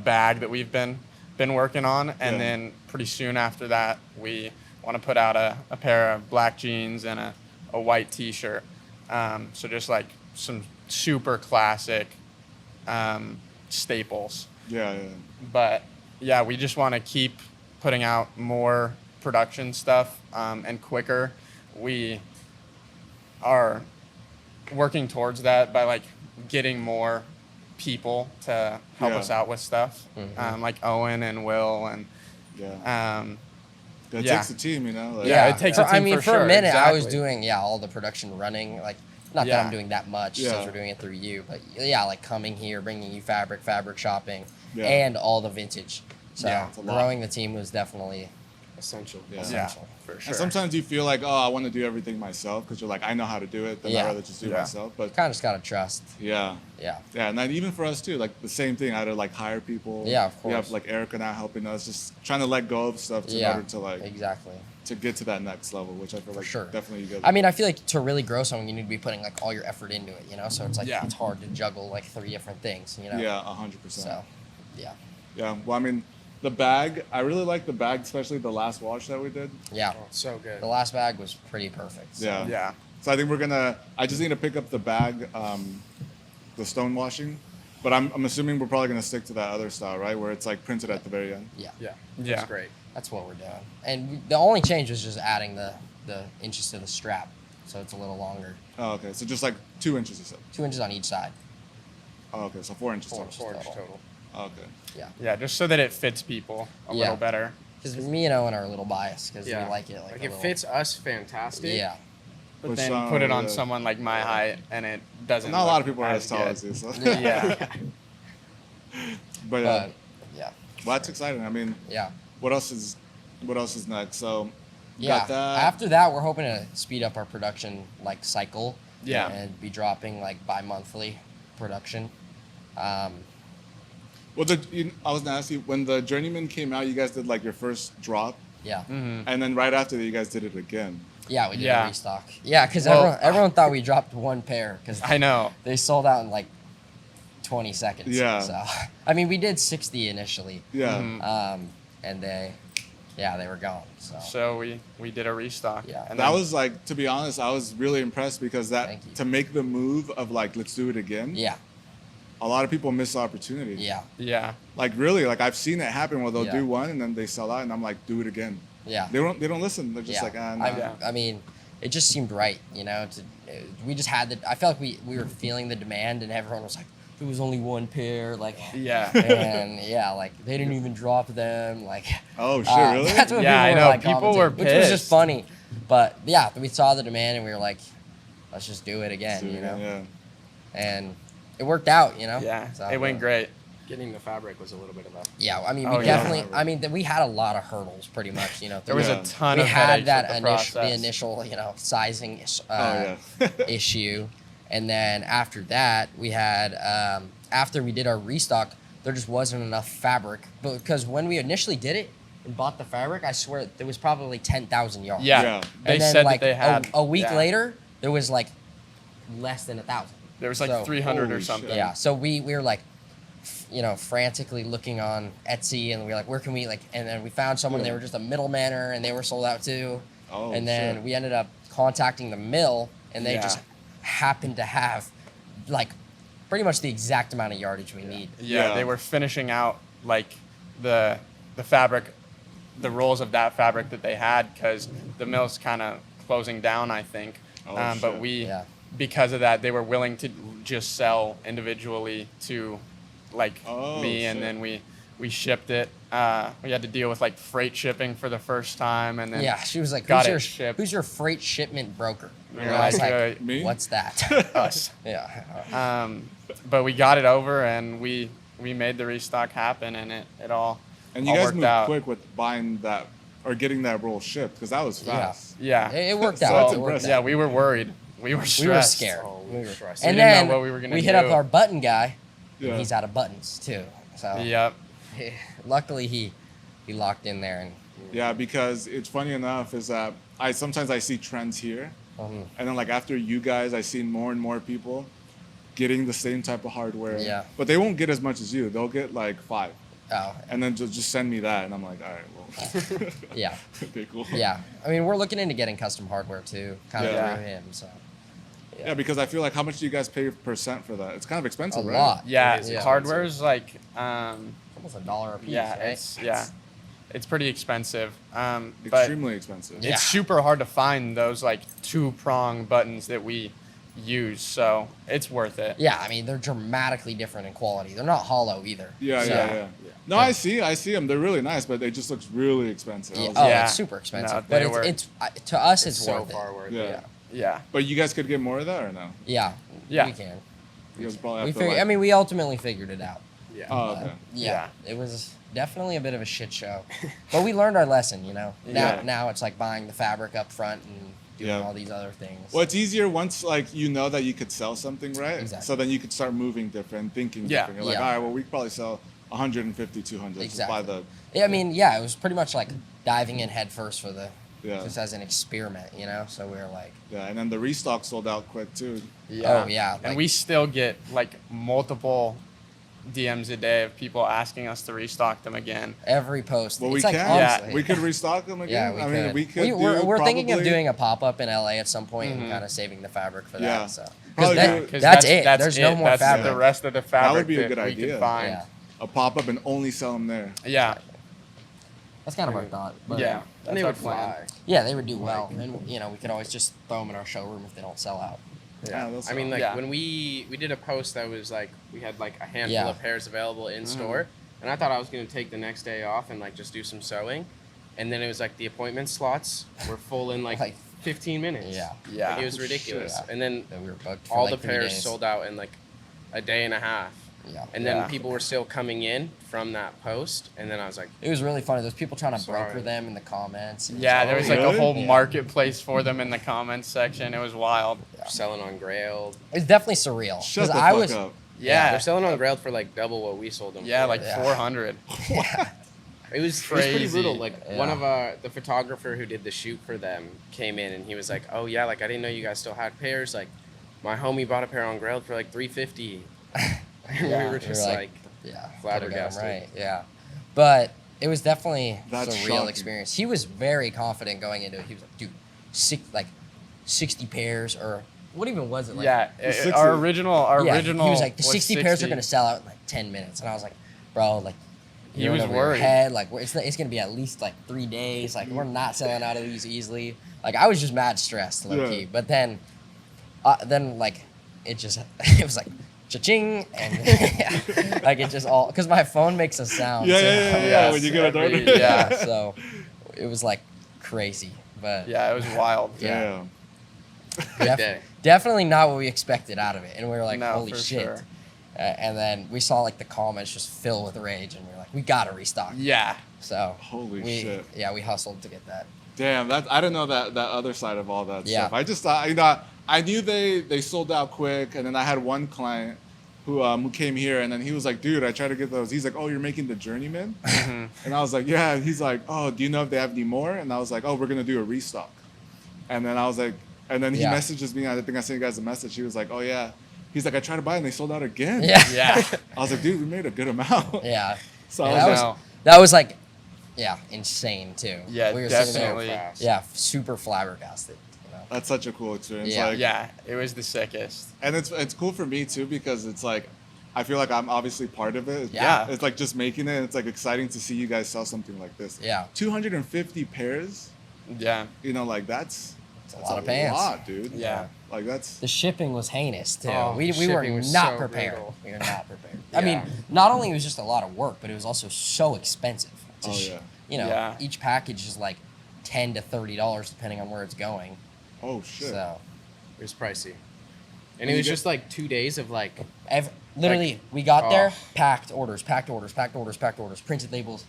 bag that we've been working on, and Yeah. then pretty soon after that we want to put out a pair of black jeans and a white T-shirt. So just like some super classic staples. Yeah. But yeah, we just want to keep putting out more production stuff and quicker. We are working towards that by like getting more people to help Yeah. us out with stuff, like Owen and Will and Yeah. It yeah. takes a team, you know. Like, Yeah, it takes a I team mean, for for sure, a minute, I was exactly. doing all the production running. Like, not that Yeah. I'm doing that much Yeah. since we're doing it through you, but yeah, like coming here, bringing you fabric shopping, Yeah. and all the vintage. So Yeah, it's a lot. growing the team was definitely Essential. Yeah. essential. for sure. And sometimes you feel like, oh, I want to do everything myself because you're like, I know how to do it. Then Yeah. I'd rather just do it Yeah. myself. But Kind of just gotta trust. yeah. Yeah. Yeah, and then even for us too, like the same thing. I had to like hire people. Yeah, of We have course. like Erica now helping us, just trying to let go of stuff in Yeah. order to like Exactly. to get to that next level, which I feel like sure. definitely you guys. I mean, I feel like to really grow something, you need to be putting like all your effort into it, you know. So it's like Yeah. it's hard to juggle like 3 different things, you know. yeah, 100%. So, yeah, Yeah, well, I mean, the bag. I really like the bag, especially the last wash that we did. yeah. Oh, so good. The last bag was pretty perfect. So. Yeah. yeah. So I think we're gonna. I just need to pick up the bag, the stone washing, but I'm assuming we're probably gonna stick to that other style, right? Where it's like printed at the very end. Yeah. Yeah. Yeah. That's great. That's what we're doing. And the only change was just adding the inches to the strap, so it's a little longer. Oh, okay. So just like 2 inches or so. 2 inches on each side. Oh, okay. So 4 inches. 4 total. inches. 4 inch total. total. Oh, okay. Yeah. Yeah, just so that it fits people a Yeah. little better. Because me and Owen are a little biased because Yeah. we like it like a it little, fits us fantastic. Yeah. But Which, then put it on yeah. someone like my height and it doesn't. Not a lot look of people are as tall good. as you. So. Yeah. But But yeah. well, that's exciting. I mean, Yeah. what else is next? So you Yeah. got that. After that, we're hoping to speed up our production like cycle. Yeah. And be dropping like bi-monthly production. Well, I was gonna ask you when the Journeyman came out. You guys did like your first drop, Yeah. and then right after that, you guys did it again. Yeah, we did Yeah. a restock. Yeah, because Well, everyone thought we dropped one pair because I know. they sold out in like 20 seconds. Yeah. So, I mean, we did 60 initially. Yeah. And they were gone. So, So we did a restock. Yeah. And That then- was like, to be honest, I was really impressed because Thank you. to make the move of like, let's do it again. yeah. A lot of people miss the opportunity. Yeah. Yeah. Like really, like I've seen it happen where they'll Yeah. do one and then they sell out, and I'm like, do it again. Yeah. They don't listen. They're just Yeah. like, ah, nah. Yeah. I mean, it just seemed right, you know. We just had I felt like we were feeling the demand, and everyone was like, "There was only one pair," like, Yeah. and yeah, like they didn't even drop them, like. Oh shit, really? That's what Yeah, I people know. were like. People commenting, were which was just pissed. funny, but yeah, we saw the demand, and we were like, "Let's just do it again," So, you know. yeah. And it worked out, you know. Yeah. So, It went great. Getting the fabric was a little bit of a. Yeah, I mean, Oh, we yeah. definitely. I mean, we had a lot of hurdles, pretty much, you know. There was Yeah. a ton we of had headaches that with the the process. initial, you know, sizing Oh, yeah. issue, and then after that, we had after we did our restock, there just wasn't enough fabric, but because when we initially did it and bought the fabric, I swear there was probably 10,000 yards. Yeah. Yeah. They and then said like that they had a week yeah. later, there was like less than 1,000. There was like So- 300 or Holy something. shit. Yeah, so we were like, you know, frantically looking on Etsy, and we were like, where can we like? And then we found someone. They were just a middlemaner, and they were sold out too. Oh, and then shit. we ended up contacting the mill, and they Yeah. just happened to have like pretty much the exact amount of yardage we need. Yeah, Yeah. they were finishing out like the fabric, the rolls of that fabric that they had because the mill's kind of closing down, I think. Oh, But shit. we, Yeah. because of that, they were willing to just sell individually to like Oh, me, and shit. then we shipped it. We had to deal with like freight shipping for the first time, and then Yeah, she was like, got who's it your shipped. who's your freight shipment broker? We And were I was like, like, Me? what's that? us. yeah. But we got it over, and we made the restock happen, and it all And you all guys worked moved out. quick with buying that or getting that roll shipped? Because that was fast. Yeah. It worked So out. that's It worked impressive. Yeah, out. we were worried. We were stressed. We were scared. Oh, We were stressed. And We didn't then know what we were gonna hit up do. our button guy. Yeah. And he's out of buttons too. So Yep. luckily he locked in there and Yeah, because it's funny enough is that sometimes I see trends here, and then like after you guys, I see more and more people getting the same type of hardware. Yeah. But they won't get as much as you. They'll get like 5, oh and then just send me that, and I'm like, all right, well. yeah. Okay, cool. Yeah. I mean we're looking into getting custom hardware too, kind of Yeah. through him. So Yeah, because I feel like how much do you guys pay percent for that? It's kind of a expensive, right? lot. Yeah, It is hardware is like, Almost $1 a piece. yeah, right? it's pretty expensive. But Extremely expensive. Yeah. it's super hard to find those like 2-prong buttons that we use, so it's worth it. Yeah, I mean they're dramatically different in quality. They're not hollow either. Yeah, So- yeah. No, I see them. They're really nice, but they just looks really expensive. I Yeah. was Oh, like, Yeah. it's super expensive, No, but they were- it's to us it's so worth far it. worth Yeah. it. Yeah. But you guys could get more of that or no? Yeah, Yeah. we can. You guys probably We have to. figured, like, I mean, we ultimately figured it out. Yeah. oh, okay. Yeah, it was definitely a bit of a shit show, but we learned our lesson. You know, Yeah. now it's like buying the fabric up front and doing Yeah. all these other things. Well, it's easier once like you know that you could sell something, right? Exactly. So then you could start moving different, thinking Yeah. different. You're like, Yeah. all right, well, we could probably sell 150, 200. Exactly. Just buy the Yeah, I mean, yeah, it was pretty much like diving in head first for the Yeah. just as an experiment, you know. So we were like, yeah, and then the restock sold out quick too. Oh, yeah, And like- we still get like multiple DMs a day of people asking us to restock them again. every post. Well, it's we like, can. honestly- We could restock them Yeah, again. we I could. mean, we could. We're thinking of probably- doing a pop up in LA at some point Mm-hmm. and kind of saving the fabric for Yeah. that. So Probably because do- 'Cause that's it. There's no more that's fabric. the rest of the fabric be a that good we idea. could find. Yeah, a pop up and only sell them there. Yeah. that's kind of our thought. But Yeah. And they That's would our plan. fly. Yeah, they would do well, and you know we could always just throw them in our showroom if they don't sell out. Yeah, they'll I mean, sell. like Yeah. when we did a post that was like we had like a handful Yeah. of pairs available in store, and I thought I was gonna take the next day off and like just do some sewing, and then it was like the appointment slots were full in like, Like, 15 minutes. Yeah. Yeah. Like, it was ridiculous. Yeah. And then That we were booked for all like the 3 pairs days. sold out in like a day and a half. Yeah, And then Yeah. people were still coming in from that post, and then I was like, it was really funny. There's people trying to broker Sorry. them in the comments. It was Yeah, all- there was like Really? a whole Yeah. marketplace for them in the comments section. It was wild. selling on Grailed. It's definitely surreal. Shut the I fuck was, up. Yeah. They're selling on Grailed for like double what we sold them Yeah, for. like Yeah. 400. It was pretty Crazy. brutal. Like Yeah. one of the photographer who did the shoot for them came in and he was like, "Oh yeah, like I didn't know you guys still had pairs. Like my homie bought a pair on Grailed for like $350." And Yeah, we were just like, yeah, could've got 'em flabbergasted. right, yeah. But it was definitely That's a real shocking. experience. He was very confident going into it. He was like, dude, 60 pairs or what even was it? Like, Yeah, The 60. our original yeah, He was like, the was 60 pairs are 60. going to sell out in like 10 minutes. And I was like, bro, like, He you're in was over your worried. head. Like, it's going to be at least like 3 days. Like, we're not selling out of these easily. Like, I was just mad stressed, low Yeah. key. But then like, it just, it was like, cha-ching, and like it just all, because my phone makes a sound. Yeah, too. yeah, yeah, yeah. Yes, When you get an every- order. yeah. So it was like crazy, but Yeah, it was wild. Yeah. Damn. def- day. definitely not what we expected out of it. And we were like, No, holy for shit. sure. And then we saw like the comments just fill with rage, and we were like, we gotta restock. Yeah. So Holy we, shit. Yeah, we hustled to get that. Damn, that I didn't know that other side of all that Yeah. stuff. I just thought, I knew they sold out quick, and then I had one client who came here, and then he was like, dude, I tried to get those. He's like, oh, you're making the Journeyman? And I was like, yeah. And he's like, oh, do you know if they have any more? And I was like, oh, we're gonna do a restock. And then I was like, and then he Yeah. messages me. I think I sent you guys a message. He was like, oh yeah. He's like, I tried to buy it and they sold out again. Yeah. Yeah. I was like, dude, we made a good amount. Yeah. So Yeah, I that was was like, No. that was like, yeah, insane too. Yeah, we were sitting there, definitely. fast. yeah, super flabbergasted. You know? that's such a cool experience. Yeah. Like, Yeah, it was the sickest. And it's cool for me too because it's like I feel like I'm obviously part of it. Yeah. It's like just making it. It's like exciting to see you guys sell something like this. Yeah. 250 pairs. Yeah. You know, like that's a lot of pants. lot, dude. Yeah. Like that's The shipping was heinous too. Oh, we the were shipping was not so prepared. brutal. We were not prepared. I mean, Yeah. not only was it just a lot of work, but it was also so expensive. to Oh, sh- yeah. You know, Yeah. each package is like $10 to $30 depending on where it's going. oh shit. So It was pricey. And And it you was get- just like 2 days of like, literally, we got there, oh. packed orders, printed labels,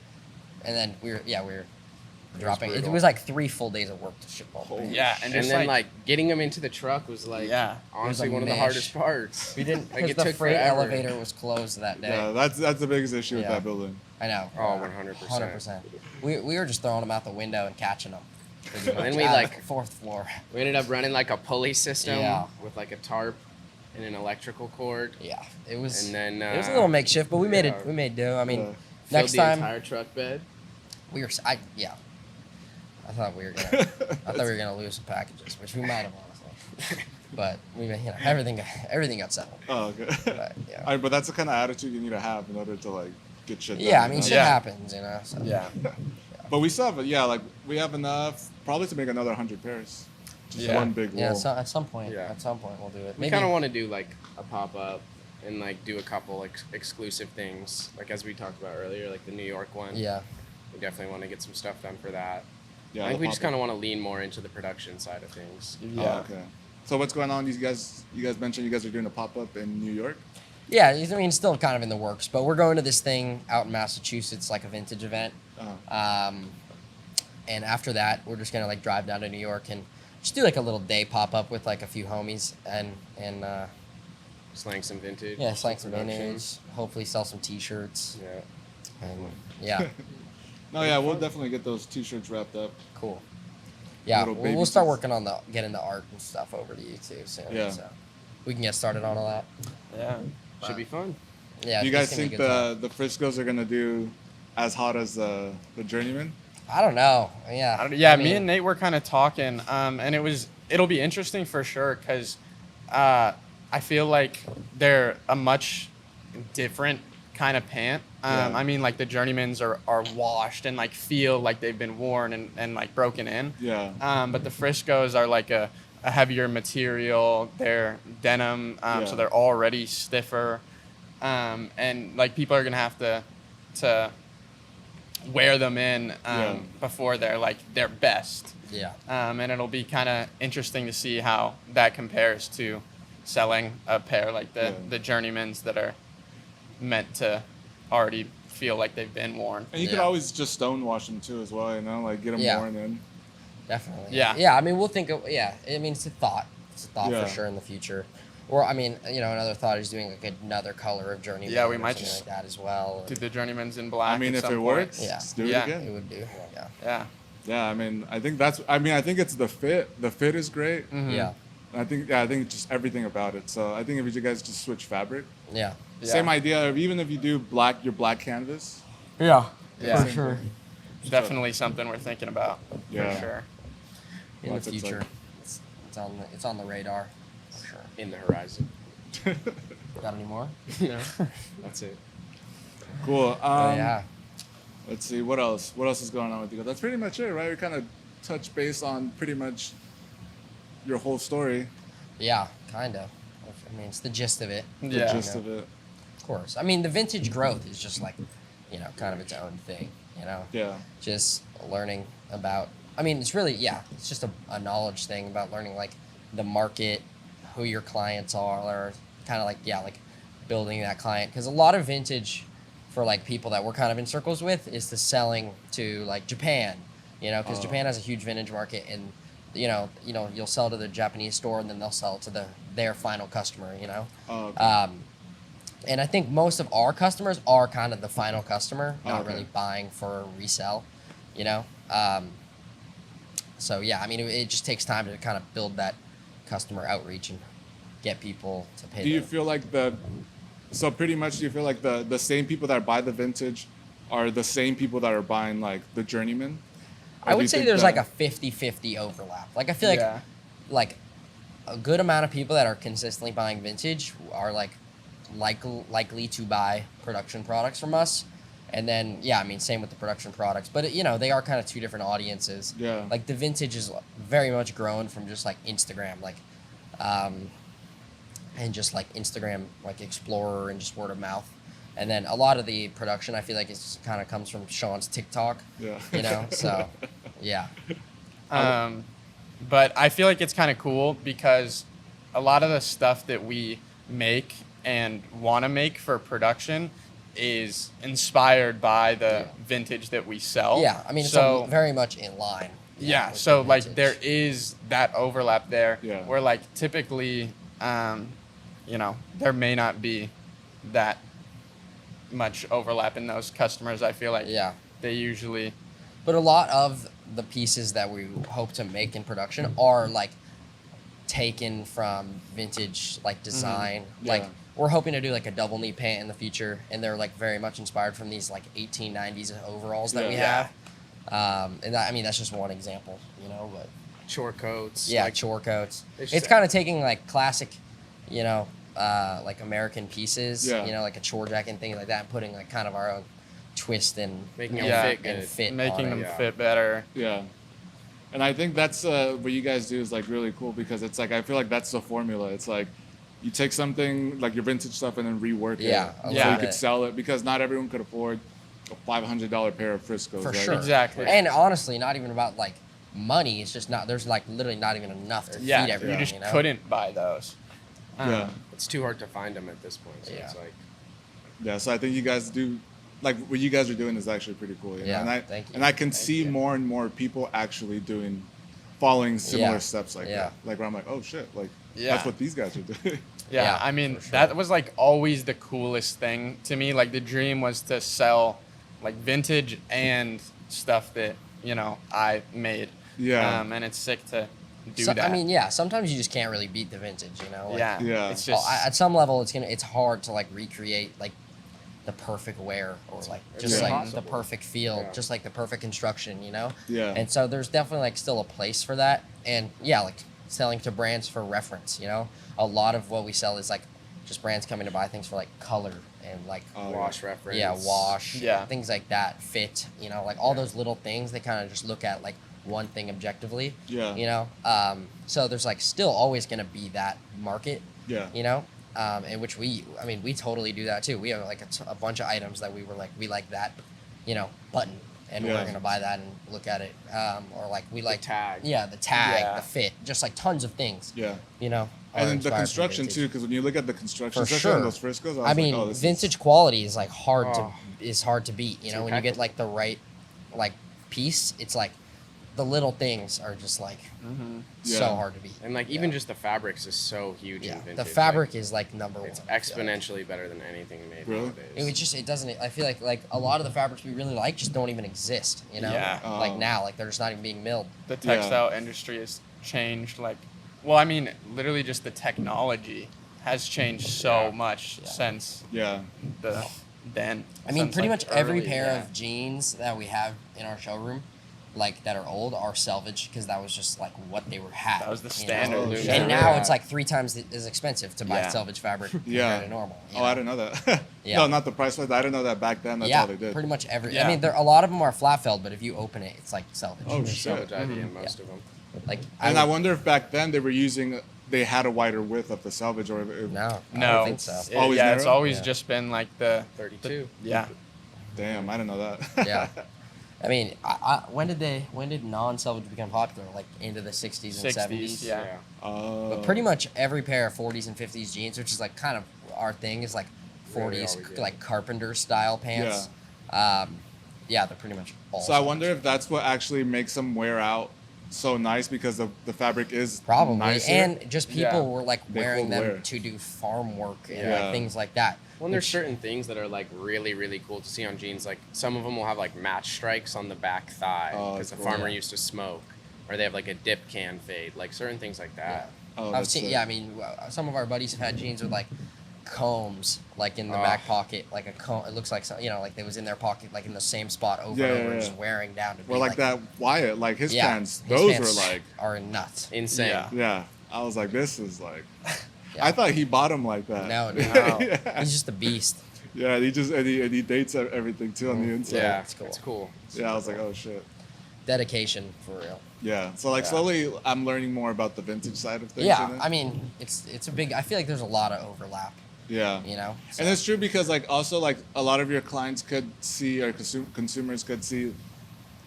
and then we were dropping. It brutal. was like 3 full days of work to ship all the Holy pants. Yeah, And just then like getting them into the truck was like Yeah. honestly a one of the mish. hardest parts. We didn't Like, because it the took freight forever. elevator was closed that day. Yeah, that's the biggest issue with Yeah. that building. I know. Oh, 100%. 100%. We were just throwing them out the window and catching them. And then we like 4th floor. we ended up running like a pulley system Yeah. with like a tarp and an electrical cord. Yeah, it was. And then it was a little makeshift, but we made yeah. it. We made do. I mean, Yeah. Filled next the time entire truck bed. we were. I thought we were gonna. I thought we were gonna lose some packages, which we might have honestly. But we, everything got settled. Oh, okay. But, yeah. But that's the kind of attitude you need to have in order to like get shit done. Yeah, I you mean, know? shit Yeah. happens, you know. So. Yeah. But we still have, like we have enough probably to make another 100 pairs. Just Yeah. one big roll. Yeah, so at some point. Yeah. At some point, we'll do it. We kind of want to do like a pop up and like do a couple exclusive things, like as we talked about earlier, like the New York one. Yeah. We definitely want to get some stuff done for that. Yeah, I think the we just pop-up. kind of want to lean more into the production side of things. Oh, Yeah. okay. So what's going on? You guys mentioned you guys are doing a pop up in New York. Yeah, I mean, it's still kind of in the works, but we're going to this thing out in Massachusetts, like a vintage event. And after that, we're just gonna like drive down to New York and just do like a little day pop up with like a few homies and Slang some vintage. yeah, slang some production. vintage. Hopefully, sell some T-shirts. Yeah. And yeah, No, yeah, we'll definitely get those T-shirts wrapped up. cool. Yeah, Little baby we'll start tees. working on getting the art and stuff over to you too soon. Yeah. So we can get started on all that. Yeah. Should be fun. Yeah. Do you it's guys gonna be think a good time. the Friscos are gonna do as hot as the Journeyman? I don't know. Yeah. Yeah, I me mean, and Nate were kind of talking, and it'll be interesting for sure because I feel like they're a much different kind of pant. Yeah. I mean, like the Journeymans are washed and like feel like they've been worn and like broken in. Yeah. But the Friscos are like a heavier material. They're denim, Yeah. so they're already stiffer, and like people are gonna have to wear them in Yeah. before they're like their best. Yeah. And it'll be kind of interesting to see how that compares to selling a pair like Yeah. the Journeymans that are meant to already feel like they've been worn. And you could Yeah. always just stone wash them too, as well. You know, like get them Yeah. worn in. Definitely. Yeah. Yeah. I mean, we'll think of, yeah. I mean, it's a thought. It's a thought Yeah. for sure in the future. Or, I mean, another thought is doing like another color of Journeyman. Yeah, we or might something just like that as well. Do the Journeymans in black. I mean, at if some it point. works, Yeah. just do it Yeah. It again. would do. Yeah. Yeah. Yeah, I mean, I think I think it's the fit. The fit is great. Mhm. Yeah. I think it's just everything about it. So I think if you guys just switch fabric, Yeah. Yeah. same idea. Even if you do your black canvas. Yeah. Yeah. For sure. Definitely something we're thinking about. Yeah. For sure. In Lots the of future. stuff. It's on the radar. For sure. In the horizon. Got any more? No, that's it. Cool. Yeah. Let's see what else. What else is going on with you guys? That's pretty much it, right? We kind of touched base on pretty much your whole story, Yeah. Kind of. I mean, it's the gist of it. the Yeah. gist of it. Of course. I mean, the vintage growth is just like, kind of its own thing. Yeah. Just learning about. I mean, it's really it's just a knowledge thing about learning like the market, who your clients are kind of like building that client, because a lot of vintage for like people that we're kind of in circles with is the selling to like Japan, because Oh. Japan has a huge vintage market, and you'll sell to the Japanese store and then they'll sell it to their final customer. Oh, okay. And I think most of our customers are kind of the final customer, not Okay. really buying for resell, So yeah, I mean, it just takes time to kind of build that customer outreach and get people to pay. Do you feel like so pretty much do you feel like the same people that buy the vintage are the same people that are buying like the Journeyman? Or I do would you say think there's that- like a 50-50 overlap. Like I feel like Yeah. like a good amount of people that are consistently buying vintage are like likely to buy production products from us. And then, I mean, same with the production products, but they are kind of two different audiences. Yeah. Like the vintage is very much grown from just like Instagram, and just like Instagram, like Explorer and just word of mouth. And then a lot of the production, I feel like it's kind of comes from Sean's TikTok, Yeah. so yeah. But I feel like it's kind of cool because a lot of the stuff that we make and want to make for production is inspired by the Yeah. vintage that we sell. Yeah, I mean, it's so very much in line. yeah, with so the like vintage. there is that overlap there. Yeah. Where like typically, there may not be that much overlap in those customers. I feel like Yeah. they usually. But a lot of the pieces that we hope to make in production are like taken from vintage like design. Yeah. Like we're hoping to do like a double knee pant in the future, and they're like very much inspired from these like 1890s overalls that we Yeah. have. And that, I mean that's just one example, but Chore coats. yeah, like, chore coats. it's It's just- kind of taking like classic, like American pieces, Yeah. like a chore jacket and things like that, and putting like kind of our own twist and Making them and- fit good. and fit making on them it. Yeah. fit better. Yeah. And I think that's what you guys do is like really cool because it's like I feel like that's the formula. It's like you take something like your vintage stuff and then rework Yeah, it a so little you could bit. sell it because not everyone could afford a $500 pair of Friscoes. For right? sure. Exactly. And honestly, not even about like money. It's just not. There's like literally not even enough to feed Yeah, everyone. you just couldn't buy those. Yeah. It's too hard to find them at this point. So Yeah. it's like, Yeah, so I think you guys do, like what you guys are doing is actually pretty cool. Yeah, and I, thank you. And I can see you. more and more people actually following similar Yeah, steps like yeah. that. Like where I'm like, oh shit, like Yeah. that's what these guys are doing. Yeah, Yeah, I mean for sure. that was like always the coolest thing to me. Like the dream was to sell like vintage and stuff that I made. Yeah. And it's sick to do So, that. I mean, yeah. Sometimes you just can't really beat the vintage. Like, yeah, Yeah. It's oh, just at some level, it's hard to like recreate like the perfect wear or like just Yeah. like impossible. the perfect feel, Yeah. just like the perfect construction. Yeah. And so there's definitely like still a place for that. And yeah, like selling to brands for reference. A lot of what we sell is like just brands coming to buy things for like color and like Oh, wash reference. yeah, wash, Yeah. things like that, fit, like all those little things they kind of just look at like one thing objectively. Yeah. So there's like still always going to be that market, Yeah. in which we totally do that too. We have like a bunch of items that we like that, button, and Yeah. we're going to buy that and look at it. Or like we like tag. Yeah, the tag, Yeah. the fit, just like tons of things, Yeah. are And then the inspired from construction vintage. too, because when you look at the construction, For especially on sure. those Friscoes, I mean, like, oh, this vintage quality is like hard Oh. to beat. It's When you get impeccable. like the right like piece, it's like the little things are just like so Yeah. hard to beat. And like even Yeah. just the fabrics is so huge Yeah, in vintage. the fabric like, is like number one. it's I feel like. exponentially better than anything made Really? nowadays. It doesn't. I feel like a lot of the fabrics we really like just don't even exist. Yeah. Like Oh. now, like they're just not even being milled. the textile industry has changed. Like, well, I mean, literally just the technology has changed so Yeah. much Yeah. since Yeah. the then. I mean, since, pretty like, much every early, pair yeah. of jeans that we have in our showroom, like that are old, are salvage because that was just like what they were had. That was the you know? standard. Oh, Luke. shit. And now Yeah. it's like 3 times as expensive to buy Yeah. salvage fabric Yeah. compared to normal. Oh, I didn't know that. Yeah. No, not the price list. I didn't know that back then. That's yeah, all they did. pretty much every. I Yeah. mean, a lot of them are flat felled, but if you open it, it's like salvage. Oh, There's shit. salvage idea in Yeah. most of them. Like And I wonder if back then they had a wider width of the salvage, or if, no, I No, don't think so. It's Always yeah, it's narrow? always Yeah. just been like the 32. yeah. damn, I didn't know that. Yeah. I mean, when did non-salvage become popular? Like into the 60s and 60s, 70s. yeah. But pretty much every pair of 40s and 50s jeans, which is like kind of our thing, is like 40s Really always, yeah. like carpenter style pants. Yeah, they're pretty much all. So I salvage. wonder if that's what actually makes them wear out so nice because the fabric is Probably, nicer. and just people Yeah. were like They wearing could them wear. to do farm work and Yeah. like things like that. Well, and there's which- certain things that are like really, really cool to see on jeans. Like some of them will have like match strikes on the back thigh Oh, because the cool. farmer Yeah. used to smoke, or they have like a dip can fade, like certain things like that. Oh, I've that's seen. sick. Yeah, I mean, some of our buddies have had jeans with like combs, like in the Oh. back pocket, like a comb. It looks like like they was in their pocket, like in the same spot over Yeah, and yeah, over, yeah. just wearing down to be Well, like that Wyatt, like his pants, those were like, are nuts. Insane. Yeah. yeah. I was like, this is like, Yeah. I thought he bought them like that. No, yeah. he's just a beast. Yeah, he just and he dates everything too on the inside. Yeah, It's cool. it's cool. Yeah, I was like, oh shit. Dedication for real. Yeah. So like Yeah. slowly, I'm learning more about the vintage side of things. Yeah, in it. I mean, it's a big. I feel like there's a lot of overlap. Yeah. So- And it's true because like also like a lot of your clients could see or consumers could see,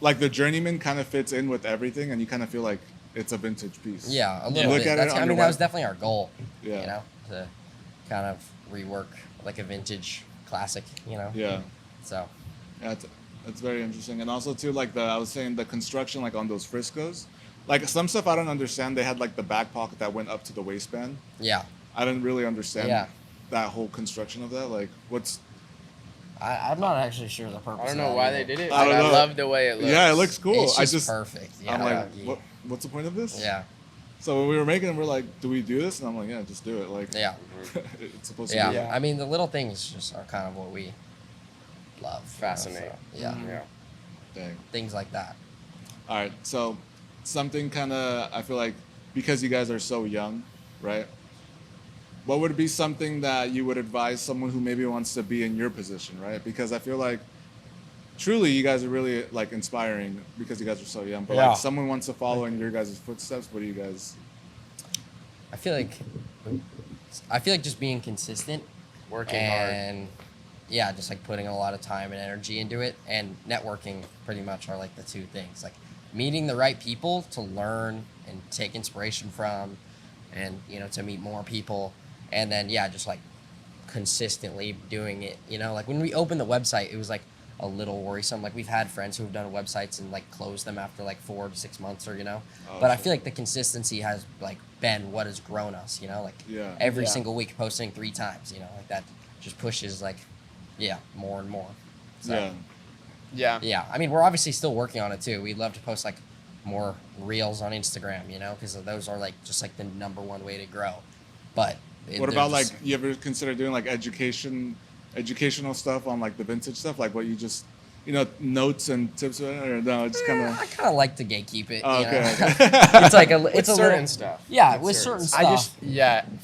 like the journeyman kind of fits in with everything, and you kind of feel like it's a vintage piece. Yeah, a little Look bit. at it I on mean, your that was web- definitely our goal. Yeah. To kind of rework like a vintage classic, you know. Yeah. So. Yeah, it's very interesting. And also too, like I was saying, the construction, like on those Friscos, like some stuff I don't understand. They had like the back pocket that went up to the waistband. Yeah. I didn't really understand Yeah. that whole construction of that. Like, I'm not actually sure the purpose. I don't of know that why either. they did it. I But don't I know. love the way it looks. yeah, it looks cool. It's I just just perfect. Yeah. I'm like, yeah. what's the point of this? Yeah. So when we were making it, we're like, do we do this? And I'm like, yeah, just do it. Like, Yeah. it's supposed Yeah. to be. Yeah. I mean, the little things just are kind of what we love. Fascinate. You know, so, yeah. Yeah. Dang. Things like that. All right. So something kind of, I feel like, because you guys are so young, right? What would be something that you would advise someone who maybe wants to be in your position, right? Because I feel like truly you guys are really like inspiring because you guys are so young. But Yeah. like someone wants to follow in your guys' footsteps, what do you guys? I feel like just being consistent Working hard. and yeah, just like putting a lot of time and energy into it, and networking pretty much are like the two things. Like meeting the right people to learn and take inspiration from, and you know, to meet more people, and then yeah, just like consistently doing it. You know, like when we opened the website, it was like a little worrisome. Like we've had friends who have done websites and like closed them after like 4 to 6 months, or you know. Oh, But I shit. feel like the consistency has like been what has grown us. You know, like Yeah. every Yeah. single week posting 3 times. You know, like that just pushes like more and more. So, Yeah. Yeah. yeah. I mean, we're obviously still working on it too. We'd love to post like more reels on Instagram. You know, because those are like just like the number one way to grow. But What they're about just- like you ever consider doing like educational stuff on like the vintage stuff, like what you just notes and tips or no, it's kind I of kind of like to gatekeep it. Oh, you know? okay. It's like With it's a certain little, stuff. yeah, with certain stuff. I just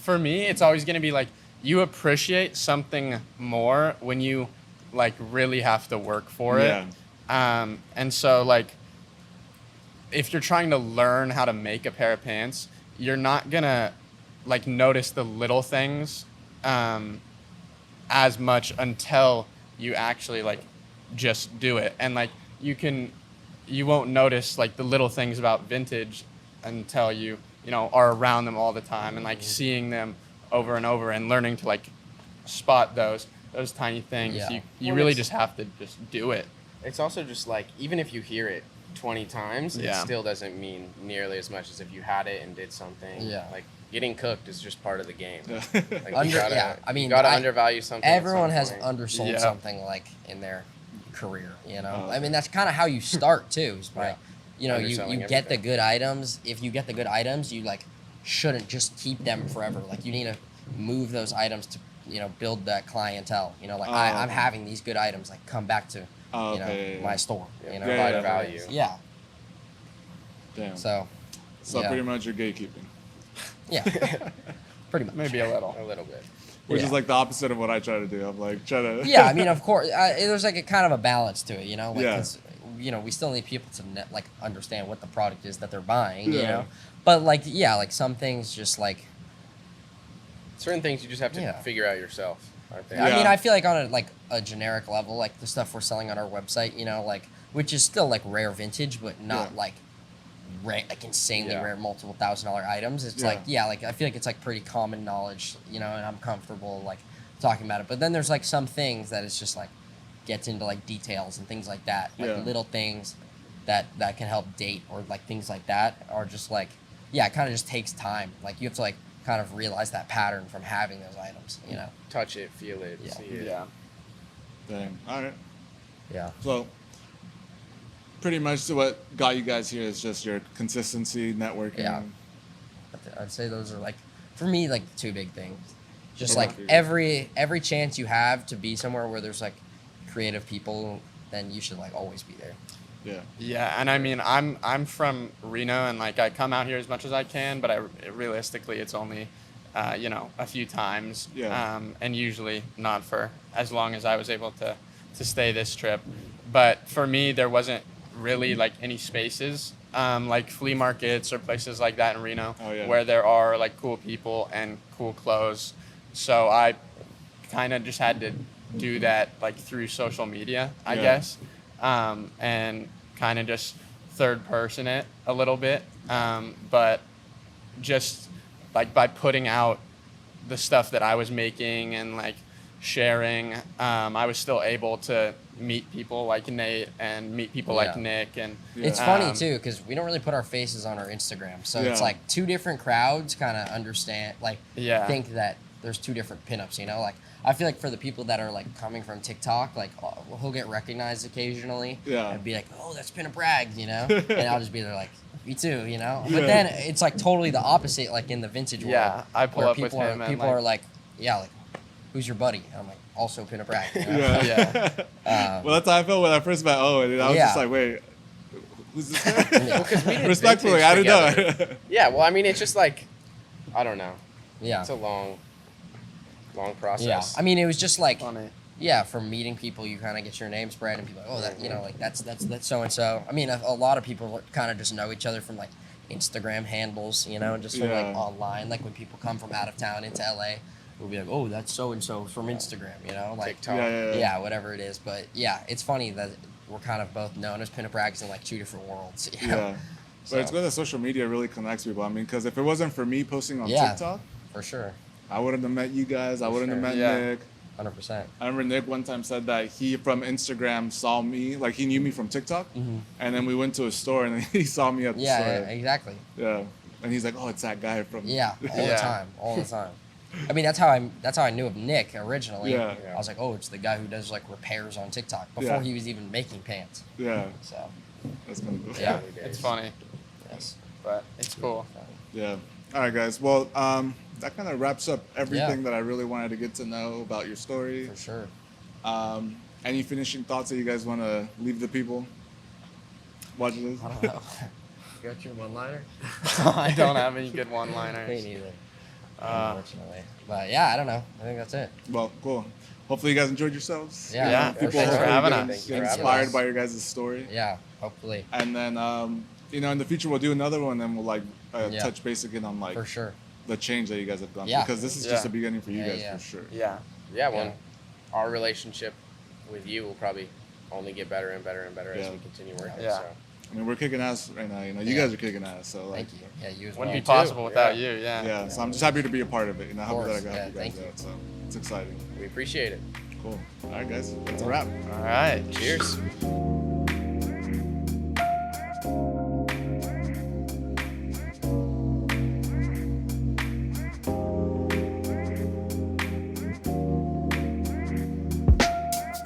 for me it's always going to be like you appreciate something more when you like really have to work for it. And so like if you're trying to learn how to make a pair of pants, you're not going to like notice the little things as much until you actually like just do it. And like you won't notice like the little things about vintage until you are around them all the time and like seeing them over and over and learning to like spot those tiny things. Yeah. You Well, really it's- just have to just do it. It's also just like, even if you hear it 20 times, it Yeah. still doesn't mean nearly as much as if you had it and did something. Yeah. Like getting cooked is just part of the game. Yeah. Like I mean, you gotta I- undervalue something. at Everyone some has point. undersold Yeah. something like in their career, you know. Oh, I mean, okay. that's kind of how you start too. Is by, Yeah. you know, Underselling you get the everything. good items. If you get the good items, you like shouldn't just keep them forever. Like you need to move those items to build that clientele. You know, like Oh, I'm okay. having these good items. Like come back to Oh, you know okay, yeah, my yeah. store. Yeah, You know, Yeah, provide yeah. value. yeah. Damn. So yeah. pretty much you're gatekeeping, yeah, pretty much. Maybe a little. A little bit. which Yeah. is like the opposite of what I try to do. I'm like trying to. Yeah, I mean, of course, there's like a kind of a balance to it, you know. Like, Yeah. 'cause, we still need people to like understand what the product is that they're buying, you Yeah. know. But like, yeah, like some things just like Certain things you just have to Yeah. figure out yourself. I think. I Yeah. mean, I feel like on a generic level, like the stuff we're selling on our website, like which is still like rare vintage, but not Yeah. like like insanely Yeah. rare multiple $1,000 items. It's Yeah. like like I feel like it's like pretty common knowledge, and I'm comfortable like talking about it. But then there's like some things that it's just like gets into like details and things like that, like Yeah. little things that can help date or like things like that are just like it kind of just takes time. Like you have to like kind of realize that pattern from having those items, Touch it, feel it, Yeah. see it. Yeah. Dang. All right. Yeah. So pretty much what got you guys here is just your consistency, networking. Yeah. I'd say those are like, for me, like two big things. Just Yeah. like every chance you have to be somewhere where there's like creative people, then you should like always be there. Yeah. Yeah, and I mean, I'm from Reno, and like I come out here as much as I can, but realistically, it's only, a few times, Yeah. and usually not for as long as I was able to stay this trip. But for me, there wasn't really like any spaces, like flea markets or places like that in Reno, Oh, yeah. where there are like cool people and cool clothes. So I kind of just had to do that like through social media, I Yeah. guess, and kind of just third person it a little bit, but just like by putting out the stuff that I was making and like sharing. I was still able to meet people like Nate and meet people like Yeah. Nick. And It's funny too because we don't really put our faces on our Instagram, so it's Yeah. like two different crowds kind of understand, like Yeah. think that there's two different pinups. You know, like I feel like for the people that are like coming from TikTok, like he'll get recognized occasionally, Yeah. and be like, oh, that's Pinup Rags, you know, and I'll just be there like, me too, you know. Yeah. But then it's like totally the opposite, like in the vintage world. Yeah, I pull where up with people are, him and, people like- are like, yeah, like, who's your buddy? And I'm like, also Pinup Rags. You know? Yeah. Well, that's how I felt when I first met Owen. And I was just Yeah. like, wait, who's this guy? Yeah. Because we did Respectfully, I vintage didn't together. know. Yeah, well, I mean, it's just like, I don't know. Yeah. It's a long process. Yeah. I mean, it was just like, funny. yeah, from meeting people, you kind of get your name spread, and people are like, oh, that, you know, like that's so and so. I mean, a lot of people kind of just know each other from like Instagram handles, you know, just from like Yeah. online. Like when people come from out of town into LA, we'll be like, oh, that's so and so from Instagram, you know, like TikTok. yeah, whatever it is. But yeah, it's funny that we're kind of both known as Pinup Rags in like two different worlds. You know? Yeah. But it's good that social media really connects people. I mean, because if it wasn't for me posting on Yeah. TikTok, For sure, I wouldn't have met you guys. I wouldn't have sure. met Yeah. Nick. 100%. I remember Nick one time said that he from Instagram saw me, like he knew me from TikTok, and then we went to a store and he saw me at the Yeah, store. yeah, exactly. Yeah. And he's like, oh, it's that guy from. Yeah, all the Yeah. time, all the time. I mean, that's how I knew of Nick originally. Yeah. I was like, oh, it's the guy who does like repairs on TikTok before Yeah. he was even making pants. Yeah. So, That's kind of cool. Yeah. Early days. It's funny, yes. but it's cool. Yeah. All right, guys. Well, that kind of wraps up everything that I really wanted to get to know about your story. For sure. Any finishing thoughts that you guys want to leave the people watching this? I don't know. You got your one-liner? I don't have any good Me one-liners. neither, Uh, unfortunately. But yeah, I don't know. I think that's it. Well, cool. Hopefully you guys enjoyed yourselves. Yeah, Yeah, People for sure. hopefully for having get, us. Thank you get for having inspired us. by your guys' story. Yeah, hopefully. And then, in the future we'll do another one and we'll like Yeah. touch base again on like For sure. the change that you guys have gone Yeah. through. Because this is Yeah. just the beginning for you Yeah, guys yeah. for sure. yeah. Yeah, well, Yeah. our relationship with you will probably only get better and better and better as Yeah. we continue working. Yeah. So. I mean, we're kicking ass right now. You know, you Yeah. guys are kicking ass. So like, Thank you. Yeah, you as well. Wouldn't be too. possible without Yeah. you. Yeah. yeah. So I'm just happy to be a part of it. You know, happy that I course. got Yeah, you guys thank you. out. So it's exciting. We appreciate it. Cool. All right, guys. That's a wrap. All right. Cheers.